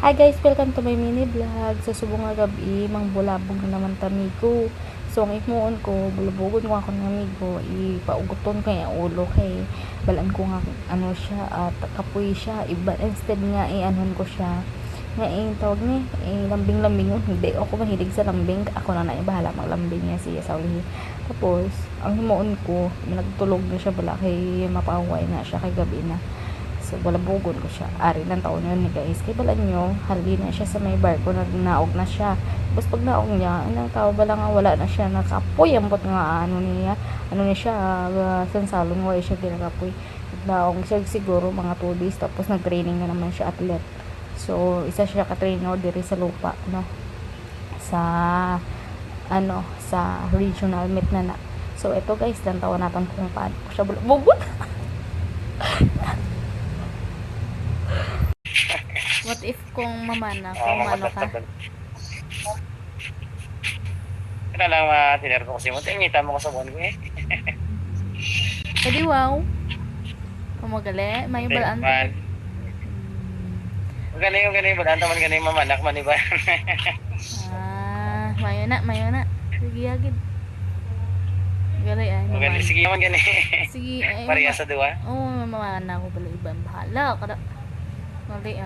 Hi guys, welcome to my mini vlog. Sa subong nga gabi, mangbulabog na naman tamigo. So, ang imoon ko, bulabogon ko ako ng amigo, ipauguton kay ulo kay balaan ko nga ano siya at kapoy siya. Iba instead nga anuhan ko siya. Nga tawag ni lambing-lambing. Hindi ako mahilig sa lambing. Ako na bahala maglambing niya siya sa ulihi. Tapos, ang himuon ko, nagtulog na siya bala kay mapaway na siya kay gabi na. So, balabugon ko siya. Ari ng taon yun ni guys. Kaya bala nyo, hali na siya sa may barko. Nagnaog na siya. Tapos pag naog niya, anong tao bala nga wala na siya. Nakapoy. Ambot nga ano niya. Ano niya siya. Sansalon. Wala siya ginakapoy. Nagnaog siya siguro mga 2 days. Tapos nag-training na naman siya athlete. So, isa siya ka-trainer diri sa lupa. No? Sa regional meet na. So, ito guys. Dantawan natin kung paano siya bulabugon. What if kung mamana, kung mano ka? Kaya lang tinero ko kasi mo. Tingita mo ko sa buwan ko eh. Pwede wow. Kumagali, may balaan. Galing. Balaan taman galing mamanak man iba. Mayo na. Sige agad. Gali ay mamana. Sige man gani. Sige ay. Pareha sa duwa. Oo, mamana ko pala ibang bahala. Kada. Gali